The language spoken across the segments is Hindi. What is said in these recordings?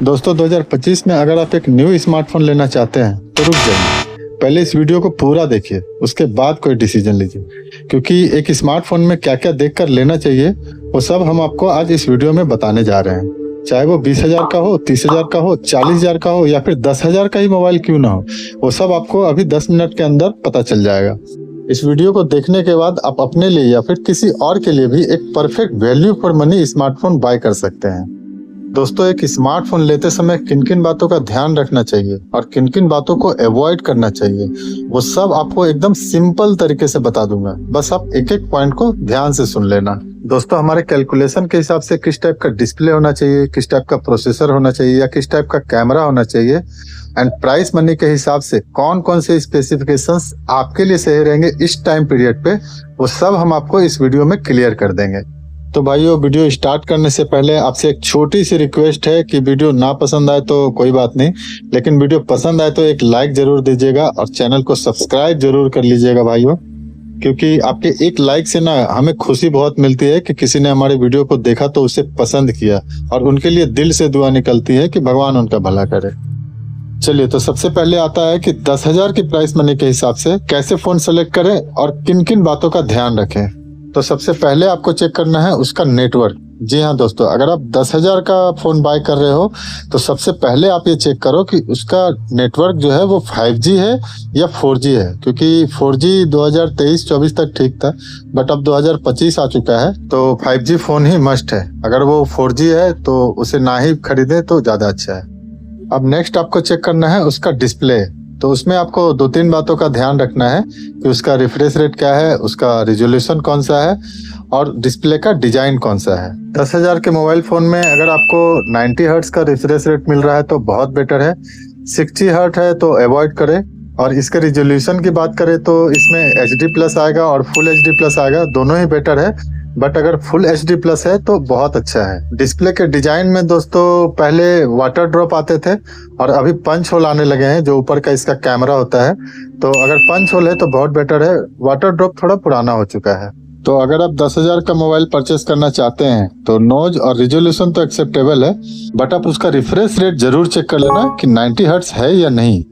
दोस्तों 2025 में अगर आप एक न्यू स्मार्टफोन लेना चाहते हैं तो रुक जाइए, पहले इस वीडियो को पूरा देखिए, उसके बाद कोई डिसीजन लीजिए। क्योंकि एक स्मार्टफोन में क्या क्या देखकर लेना चाहिए वो सब हम आपको आज इस वीडियो में बताने जा रहे हैं। चाहे वो 20,000 का हो, 30,000 का हो, 40,000 का हो या फिर 10,000 का ही मोबाइल क्यों ना हो, वो सब आपको अभी 10 मिनट के अंदर पता चल जाएगा। इस वीडियो को देखने के बाद आप अपने लिए या फिर किसी और के लिए भी एक perfect value for money smartphone buy कर सकते हैं। दोस्तों, एक स्मार्टफोन लेते समय किन किन बातों का ध्यान रखना चाहिए और किन किन बातों को अवॉइड करना चाहिए, वो सब आपको एकदम सिंपल तरीके से बता दूंगा। बस आप एक एक पॉइंट को ध्यान से सुन लेना। दोस्तों, हमारे कैलकुलेशन के हिसाब से किस टाइप का डिस्प्ले होना चाहिए, किस टाइप का प्रोसेसर होना चाहिए या किस टाइप का कैमरा होना चाहिए एंड प्राइस मनी के हिसाब से कौन कौन से स्पेसिफिकेशंस आपके लिए सही रहेंगे इस टाइम पीरियड पे, वो सब हम आपको इस वीडियो में क्लियर कर देंगे। तो भाइयों, वीडियो स्टार्ट करने से पहले आपसे एक छोटी सी रिक्वेस्ट है कि वीडियो ना पसंद आए तो कोई बात नहीं, लेकिन वीडियो पसंद आए तो एक लाइक जरूर दीजिएगा और चैनल को सब्सक्राइब जरूर कर लीजिएगा भाइयों। क्योंकि आपके एक लाइक से ना हमें खुशी बहुत मिलती है कि किसी ने हमारे वीडियो को देखा तो उसे पसंद किया, और उनके लिए दिल से दुआ निकलती है कि भगवान उनका भला करे। चलिए, तो सबसे पहले आता है कि 10,000 की प्राइस मनी के हिसाब से कैसे फोन सेलेक्ट करें और किन किन बातों का ध्यान रखें। तो सबसे पहले आपको चेक करना है उसका नेटवर्क। जी हाँ दोस्तों, अगर आप 10,000 का फोन बाय कर रहे हो तो सबसे पहले आप ये चेक करो कि उसका नेटवर्क जो है वो 5G है या 4G है। क्योंकि 4G 2023-24 तक ठीक था, बट अब 2025 आ चुका है तो 5G फोन ही मस्ट है। अगर वो 4G है तो उसे ना ही खरीदे तो ज्यादा अच्छा है। अब नेक्स्ट आपको चेक करना है उसका डिस्प्ले। तो उसमें आपको 2-3 बातों का ध्यान रखना है कि उसका रिफ्रेश रेट क्या है, उसका रिजोल्यूशन कौन सा है और डिस्प्ले का डिजाइन कौन सा है। 10,000 के मोबाइल फोन में अगर आपको 90 हर्ट्ज का रिफ्रेश रेट मिल रहा है तो बहुत बेटर है। 60 हर्ट्ज है तो अवॉइड करें। और इसके रिजोल्यूशन की बात करें तो इसमें HD+ आएगा और फुल HD+ आएगा, दोनों ही बेटर है। बट अगर फुल HD+ है तो बहुत अच्छा है। डिस्प्ले के डिजाइन में दोस्तों पहले वाटर ड्रॉप आते थे और अभी पंच होल आने लगे हैं, जो ऊपर का इसका कैमरा होता है। तो अगर पंच होल है तो बहुत बेटर है, वाटर ड्रॉप थोड़ा पुराना हो चुका है। तो अगर आप 10,000 का मोबाइल परचेस करना चाहते हैं तो नॉइज और रिजोल्यूशन तो एक्सेप्टेबल है, बट आप उसका रिफ्रेश रेट जरूर चेक कर लेना कि 90 हर्ट्ज है या नहीं।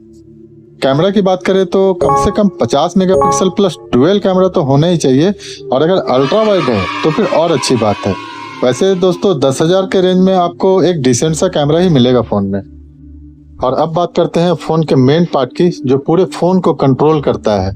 कैमरा की बात करें तो कम से कम 50 मेगापिक्सल प्लस डुअल कैमरा तो होना ही चाहिए, और अगर अल्ट्रा वाइड हो तो फिर और अच्छी बात है। वैसे दोस्तों 10,000 के रेंज में आपको एक डिसेंट सा कैमरा ही मिलेगा फोन में। और अब बात करते हैं फोन के मेन पार्ट की, जो पूरे फोन को कंट्रोल करता है,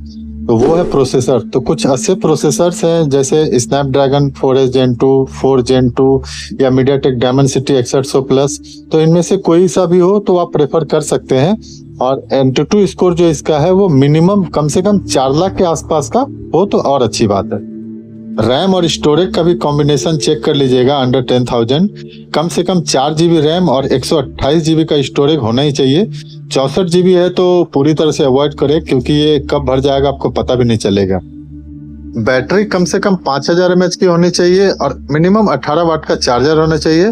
तो वो है प्रोसेसर। तो कुछ ऐसे प्रोसेसर्स हैं जैसे स्नैपड्रैगन 4S Gen 2, 4 Gen 2 या मीडियाटेक डायमेंसिटी X800+। तो इनमें से कोई सा भी हो तो आप प्रेफर कर सकते हैं। और Antutu स्कोर जो इसका है वो मिनिमम कम से कम 4 लाख के आसपास का हो तो और अच्छी बात है। रैम और स्टोरेज का भी कॉम्बिनेशन चेक कर लीजिएगा। अंडर 10,000 कम से कम 4 GB रैम और 128 GB का स्टोरेज होना ही चाहिए। 64 GB है तो पूरी तरह से अवॉइड करें, क्योंकि ये कब भर जाएगा आपको पता भी नहीं चलेगा। बैटरी कम से कम 5000 mAh की होनी चाहिए और मिनिमम 18 वाट का चार्जर होना चाहिए।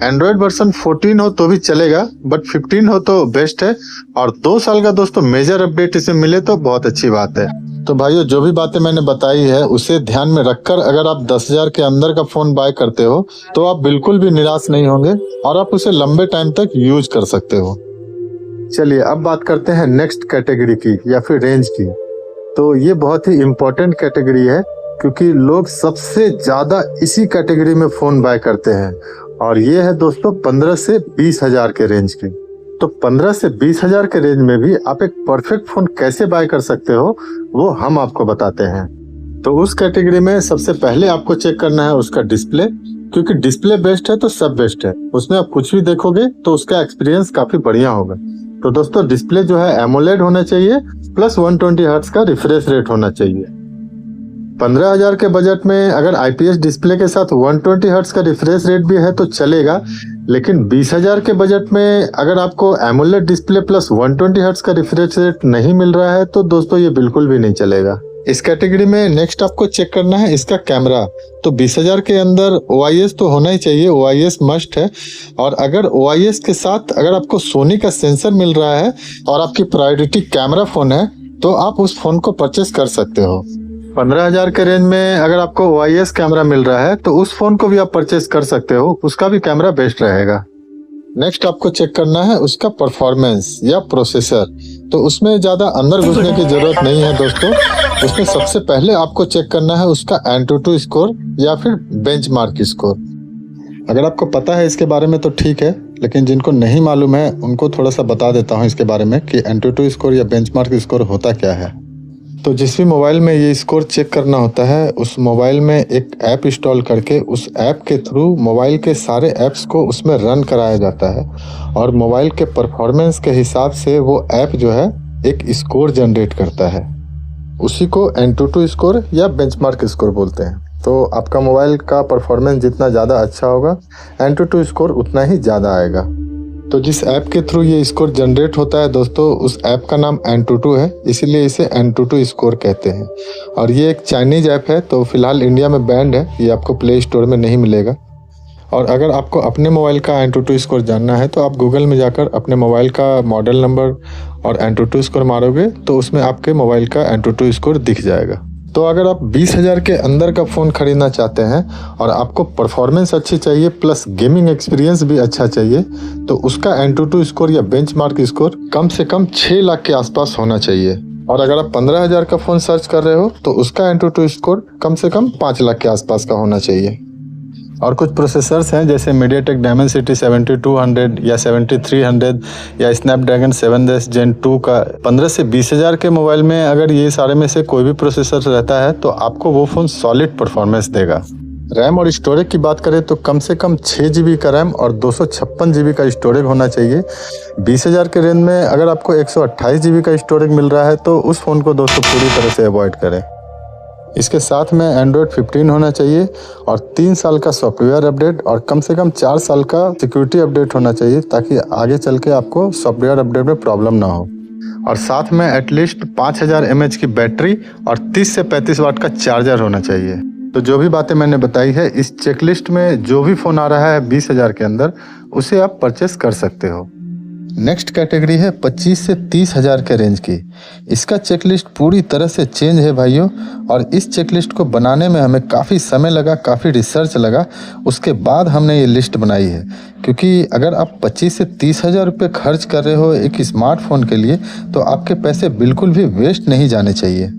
एंड्रॉइड वर्जन 14 हो तो भी चलेगा, बट 15 हो तो बेस्ट है। और 2 साल का दोस्तों मेजर अपडेट इसे मिले तो बहुत अच्छी बात है। तो भाइयों, जो भी बातें मैंने बताई है उसे ध्यान में रखकर अगर आप 10,000 के अंदर का फोन बाय करते हो तो आप बिल्कुल भी निराश नहीं होंगे और आप उसे लंबे टाइम तक यूज कर सकते हो। चलिए, अब बात करते हैं नेक्स्ट कैटेगरी की या फिर रेंज की। तो ये बहुत ही इम्पोर्टेंट कैटेगरी है, क्योंकि लोग सबसे ज्यादा इसी कैटेगरी में फोन बाय करते हैं, और ये है दोस्तों 15 से 20,000 के रेंज की। तो 15 से 20,000 के रेंज में भी आप एक परफेक्ट फोन कैसे बाय कर सकते हो वो हम आपको बताते हैं। तो उस कैटेगरी में सबसे पहले आपको चेक करना है उसका डिस्प्ले, क्योंकि डिस्प्ले बेस्ट है तो सब बेस्ट है। उसमें आप कुछ भी देखोगे तो उसका एक्सपीरियंस काफी बढ़िया होगा। तो दोस्तों डिस्प्ले जो है एमोलेड होना चाहिए प्लस 120 हर्ट्ज का रिफ्रेश रेट होना चाहिए। 15,000 के बजट में अगर IPS डिस्प्ले के साथ 120 हर्ट्ज का रिफ्रेश रेट भी है तो चलेगा, लेकिन 20,000 के बजट में अगर आपको एमोलेड डिस्प्ले प्लस 120 हर्ट्ज का रिफ्रेश रेट नहीं मिल रहा है तो दोस्तों ये बिल्कुल भी नहीं चलेगा। इस कैटेगरी में नेक्स्ट आपको चेक करना है इसका कैमरा। तो 20,000 के अंदर OIS तो होना ही चाहिए, OIS मस्ट है। और अगर OIS के साथ अगर आपको सोनी का सेंसर मिल रहा है और आपकी प्रायोरिटी कैमरा फोन है तो आप उस फोन को परचेस कर सकते हो। 15,000 के रेंज में अगर आपको OIS कैमरा मिल रहा है तो उस फोन को भी आप परचेस कर सकते हो, उसका भी कैमरा बेस्ट रहेगा। नेक्स्ट आपको चेक करना है उसका परफॉर्मेंस या प्रोसेसर। तो उसमें ज़्यादा अंदर घुसने की ज़रूरत नहीं है दोस्तों। उसमें सबसे पहले आपको चेक करना है उसका एंटूटू स्कोर या फिर बेंचमार्क स्कोर। अगर आपको पता है इसके बारे में तो ठीक है, लेकिन जिनको नहीं मालूम है उनको थोड़ा सा बता देता हूँ इसके बारे में कि एंटूटू स्कोर या बेंचमार्क स्कोर होता क्या है। तो जिस भी मोबाइल में ये स्कोर चेक करना होता है, उस मोबाइल में एक ऐप इंस्टॉल करके उस ऐप के थ्रू मोबाइल के सारे ऐप्स को उसमें रन कराया जाता है और मोबाइल के परफॉर्मेंस के हिसाब से वो ऐप जो है एक स्कोर जनरेट करता है। उसी को एंटूटू स्कोर या बेंचमार्क स्कोर बोलते हैं। तो आपका मोबाइल का परफॉर्मेंस जितना ज़्यादा अच्छा होगा, एंटूटू स्कोर उतना ही ज़्यादा आएगा। तो जिस ऐप के थ्रू ये स्कोर जनरेट होता है दोस्तों, उस ऐप का नाम एंटूटू है, इसीलिए इसे एंटूटू स्कोर कहते हैं। और ये एक चाइनीज ऐप है, तो फिलहाल इंडिया में बैंड है, ये आपको प्ले स्टोर में नहीं मिलेगा। और अगर आपको अपने मोबाइल का एंटूटू स्कोर जानना है तो आप गूगल में जाकर अपने मोबाइल का मॉडल नंबर और एंटूटू स्कोर मारोगे तो उसमें आपके मोबाइल का एंटूटू स्कोर दिख जाएगा। तो अगर आप 20,000 के अंदर का फ़ोन खरीदना चाहते हैं और आपको परफॉर्मेंस अच्छी चाहिए प्लस गेमिंग एक्सपीरियंस भी अच्छा चाहिए, तो उसका एंटूटू स्कोर या बेंचमार्क स्कोर कम से कम 6 लाख के आसपास होना चाहिए। और अगर आप 15,000 का फ़ोन सर्च कर रहे हो तो उसका एंटूटू स्कोर कम से कम 5 लाख के आसपास का होना चाहिए। और कुछ प्रोसेसर्स हैं जैसे मीडियाटेक डायमेंसिटी 7200 या 7300 या स्नैपड्रैगन 7 Gen 2 का 15 से 20,000 के मोबाइल में अगर ये सारे में से कोई भी प्रोसेसर रहता है तो आपको वो फ़ोन सॉलिड परफॉर्मेंस देगा। रैम और स्टोरेज की बात करें तो कम से कम 6 GB का रैम और 256 GB का स्टोरेज होना चाहिए। 20,000 के रेंज में अगर आपको 128 GB का स्टोरेज मिल रहा है तो उस फ़ोन को दोस्तों पूरी तरह से अवॉइड करें। इसके साथ में एंड्रॉयड 15 होना चाहिए और 3 साल का सॉफ्टवेयर अपडेट और कम से कम 4 साल का सिक्योरिटी अपडेट होना चाहिए, ताकि आगे चल के आपको सॉफ्टवेयर अपडेट में प्रॉब्लम ना हो। और साथ में एटलीस्ट 5000 mAh की बैटरी और 30 से 35 वाट का चार्जर होना चाहिए। तो जो भी बातें मैंने बताई है, इस चेकलिस्ट में जो भी फ़ोन आ रहा है 20,000 के अंदर, उसे आप परचेस कर सकते हो। नेक्स्ट कैटेगरी है 25 से 30,000 के रेंज की। इसका चेकलिस्ट पूरी तरह से चेंज है भाइयों, और इस चेकलिस्ट को बनाने में हमें काफ़ी समय लगा, काफ़ी रिसर्च लगा, उसके बाद हमने ये लिस्ट बनाई है। क्योंकि अगर आप 25 से 30,000 रुपये खर्च कर रहे हो एक स्मार्टफोन के लिए, तो आपके पैसे बिल्कुल भी वेस्ट नहीं जाने चाहिए।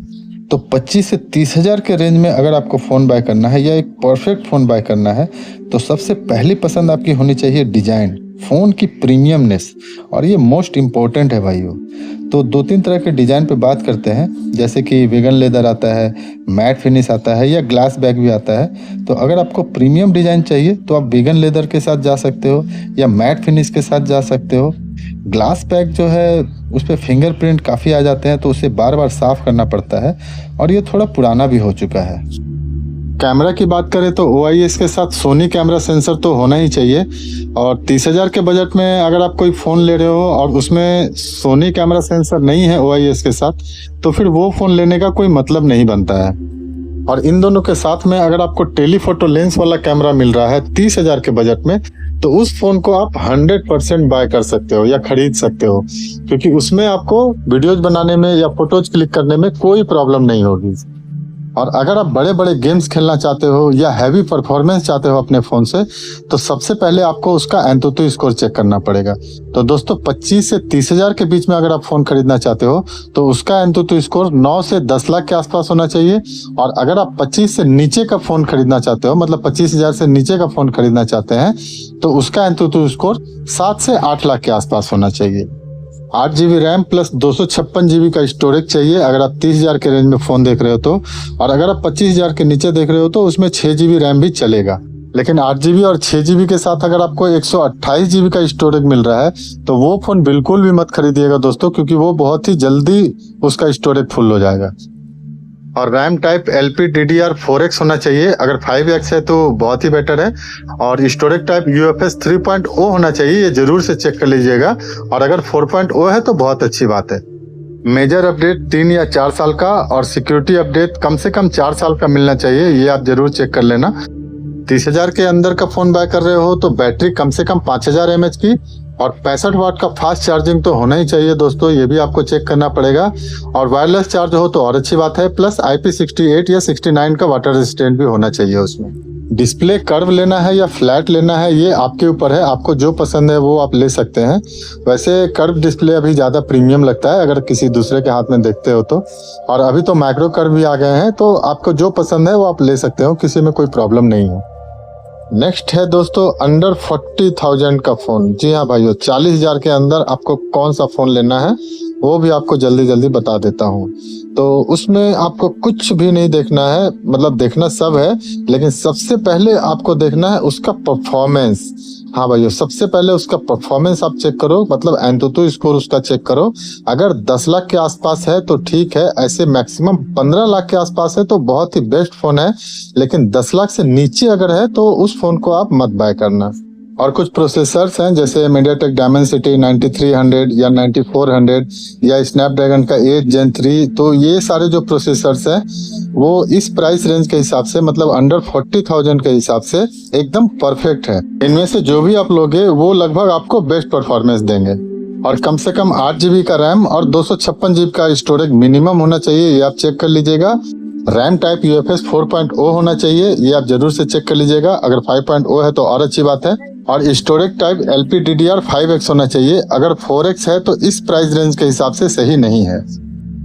तो 25 से 30,000 के रेंज में अगर आपको फ़ोन बाय करना है या एक परफेक्ट फ़ोन बाय करना है, तो सबसे पहली पसंद आपकी होनी चाहिए डिज़ाइन, फ़ोन की प्रीमियमनेस, और ये मोस्ट इम्पोर्टेंट है भाइयों। तो 2-3 तरह के डिज़ाइन पे बात करते हैं, जैसे कि वेगन लेदर आता है, मैट फिनिश आता है या ग्लास बैक भी आता है। तो अगर आपको प्रीमियम डिज़ाइन चाहिए तो आप वेगन लेदर के साथ जा सकते हो या मैट फिनिश के साथ जा सकते हो। ग्लास पैक जो है उस पर फिंगरप्रिंट काफ़ी आ जाते हैं, तो उसे बार बार साफ़ करना पड़ता है और ये थोड़ा पुराना भी हो चुका है। कैमरा की बात करें तो OIS के साथ सोनी कैमरा सेंसर तो होना ही चाहिए। और 30,000 के बजट में अगर आप कोई फ़ोन ले रहे हो और उसमें सोनी कैमरा सेंसर नहीं है OIS के साथ, तो फिर वो फ़ोन लेने का कोई मतलब नहीं बनता है। और इन दोनों के साथ में अगर आपको टेलीफोटो लेंस वाला कैमरा मिल रहा है 30,000 के बजट में, तो उस फ़ोन को आप 100% बाय कर सकते हो या ख़रीद सकते हो, क्योंकि उसमें आपको वीडियोज़ बनाने में या फ़ोटोज़ क्लिक करने में कोई प्रॉब्लम नहीं होगी। और अगर आप बड़े बड़े गेम्स खेलना चाहते हो या हैवी परफॉर्मेंस चाहते हो अपने फ़ोन से, तो सबसे पहले आपको उसका एंटूटू स्कोर चेक करना पड़ेगा। तो दोस्तों 25 से 30,000 के बीच में अगर आप फ़ोन खरीदना चाहते हो तो उसका एंटूटू स्कोर 9 से 10 लाख के आसपास होना चाहिए। और अगर आप 25 से नीचे का फ़ोन खरीदना चाहते हो, मतलब 25,000 से नीचे का फ़ोन खरीदना चाहते हैं, तो उसका एंटूटू स्कोर 7 से 8 लाख के आसपास होना चाहिए। 8 GB रैम प्लस 256 GB का स्टोरेज चाहिए अगर आप 30,000 के रेंज में फ़ोन देख रहे हो तो। और अगर आप 25,000 के नीचे देख रहे हो तो उसमें 6 GB रैम भी चलेगा। लेकिन 8 GB और 6 GB के साथ अगर आपको 128 GB का स्टोरेज मिल रहा है तो वो फ़ोन बिल्कुल भी मत खरीदिएगा दोस्तों, क्योंकि वो बहुत ही जल्दी उसका स्टोरेज फुल हो जाएगा। और रैम टाइप LPDDR4X होना चाहिए। अगर 5X है तो बहुत ही बेटर है। और स्टोरेज टाइप UFS 3.0 होना चाहिए, ये जरूर से चेक कर लीजिएगा। और अगर 4.0 है तो बहुत अच्छी बात है। मेजर अपडेट 3 या 4 साल का और सिक्योरिटी अपडेट कम से कम 4 साल का मिलना चाहिए, ये आप जरूर चेक कर लेना। 30,000 के अंदर का फ़ोन बाय कर रहे हो तो बैटरी कम से कम 5000 mAh की और 65 वाट का फास्ट चार्जिंग तो होना ही चाहिए दोस्तों, ये भी आपको चेक करना पड़ेगा। और वायरलेस चार्ज हो तो और अच्छी बात है। प्लस IP68 या 69 का वाटर रेजिस्टेंट भी होना चाहिए उसमें। डिस्प्ले कर्व लेना है या फ्लैट लेना है ये आपके ऊपर है, आपको जो पसंद है वो आप ले सकते हैं। वैसे कर्व डिस्प्ले अभी ज़्यादा प्रीमियम लगता है अगर किसी दूसरे के हाथ में देखते हो तो, और अभी तो माइक्रो कर्व भी आ गए हैं, तो आपको जो पसंद है वो आप ले सकते हो, किसी में कोई प्रॉब्लम नहीं है। नेक्स्ट है दोस्तों अंडर 40,000 का फ़ोन। जी हाँ भाइयों, 40,000 के अंदर आपको कौन सा फ़ोन लेना है वो भी आपको जल्दी जल्दी बता देता हूँ। तो उसमें आपको कुछ भी नहीं देखना है, मतलब देखना सब है, लेकिन सबसे पहले आपको देखना है उसका परफॉर्मेंस। हाँ भाइयों, सबसे पहले उसका परफॉर्मेंस आप चेक करो, मतलब एंतुतु स्कोर उसका चेक करो। अगर 10 लाख के आसपास है तो ठीक है, ऐसे मैक्सिमम 15 लाख के आसपास है तो बहुत ही बेस्ट फोन है, लेकिन 10 लाख से नीचे अगर है तो उस फोन को आप मत बाय करना। और कुछ प्रोसेसर्स हैं जैसे मीडियाटेक डायमेंसिटी 9300 या 9400 या स्नैपड्रैगन का 8 Gen 3, तो ये सारे जो प्रोसेसर्स हैं वो इस प्राइस रेंज के हिसाब से, मतलब अंडर 40,000 के हिसाब से एकदम परफेक्ट है। इनमें से जो भी आप लोगे वो लगभग आपको बेस्ट परफॉर्मेंस देंगे। और कम से कम 8 GB का रैम और 256 GB का स्टोरेज मिनिमम होना चाहिए, ये आप चेक कर लीजिएगा। रैम टाइप UFS 4.0 होना चाहिए, ये आप जरूर से चेक कर लीजिएगा। अगर 5.0 है तो और अच्छी बात है। और स्टोरेज टाइप LPDDR5X होना चाहिए, अगर 4X है तो इस प्राइस रेंज के हिसाब से सही नहीं है।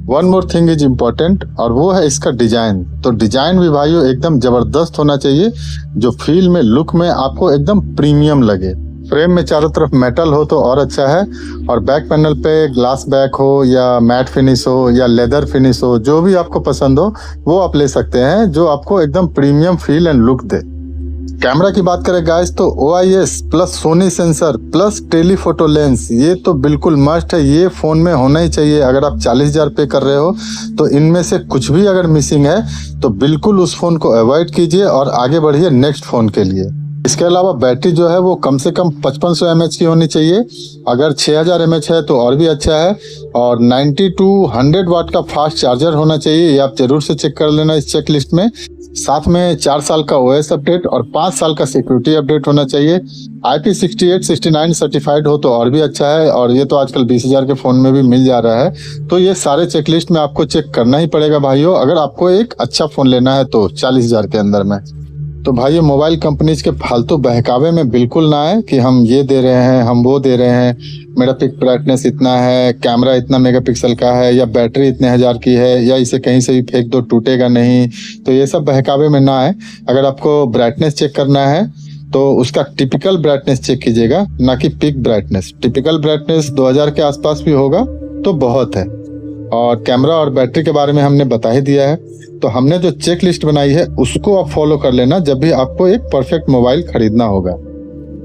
One more thing is important, और वो है इसका डिजाइन। तो डिजाइन भी भाइयों एकदम जबरदस्त होना चाहिए, जो फील में, लुक में आपको एकदम प्रीमियम लगे। फ्रेम में चारों तरफ मेटल हो तो और अच्छा है, और बैक पैनल पे ग्लास बैक हो या मैट फिनिश हो या लेदर फिनिश हो, जो भी आपको पसंद हो वो आप ले सकते हैं, जो आपको एकदम प्रीमियम फील एंड लुक दे। कैमरा की बात करें गाइस तो OIS plus Sony sensor plus telephoto lens, ये तो बिल्कुल मस्ट है, ये फोन में होना ही चाहिए। अगर आप 40,000 पे कर रहे हो तो इनमें से कुछ भी अगर मिसिंग है तो बिल्कुल उस फोन को अवॉइड कीजिए और आगे बढ़िए नेक्स्ट फोन के लिए। इसके अलावा बैटरी जो है वो कम से कम 5500 mAh की होनी चाहिए, अगर 6000 mAh है तो और भी अच्छा है। और 90 to 100 वाट का फास्ट चार्जर होना चाहिए, ये आप जरूर से चेक कर लेना इस चेक लिस्ट में। साथ में 4 साल का OS अपडेट और 5 साल का सिक्योरिटी अपडेट होना चाहिए। IP68 69 सर्टिफाइड हो तो और भी अच्छा है, और ये तो आजकल 20,000 के फ़ोन में भी मिल जा रहा है। तो ये सारे चेकलिस्ट में आपको चेक करना ही पड़ेगा भाइयों, अगर आपको एक अच्छा फ़ोन लेना है तो 40,000 के अंदर में। तो भाई मोबाइल कंपनीज के फालतू बहकावे में बिल्कुल ना है कि हम ये दे रहे हैं, हम वो दे रहे हैं, मेरा पिक ब्राइटनेस इतना है, कैमरा इतना मेगापिक्सल का है, या बैटरी इतने हज़ार की है, या इसे कहीं से भी फेंक दो टूटेगा नहीं। तो ये सब बहकावे में ना है। अगर आपको ब्राइटनेस चेक करना है तो उसका टिपिकल ब्राइटनेस चेक कीजिएगा, ना कि पिक ब्राइटनेस। टिपिकल ब्राइटनेस 2000 के आसपास भी होगा तो बहुत है। और कैमरा और बैटरी के बारे में हमने बता ही दिया है, तो हमने जो चेक लिस्ट बनाई है उसको आप फॉलो कर लेना जब भी आपको एक परफेक्ट मोबाइल खरीदना होगा।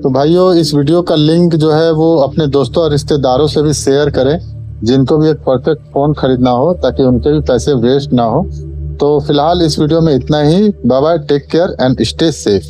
तो भाइयों, इस वीडियो का लिंक जो है वो अपने दोस्तों और रिश्तेदारों से भी शेयर करें जिनको भी एक परफेक्ट फ़ोन खरीदना हो, ताकि उनके भी पैसे वेस्ट ना हो। तो फिलहाल इस वीडियो में इतना ही। Bye bye, take care and stay safe.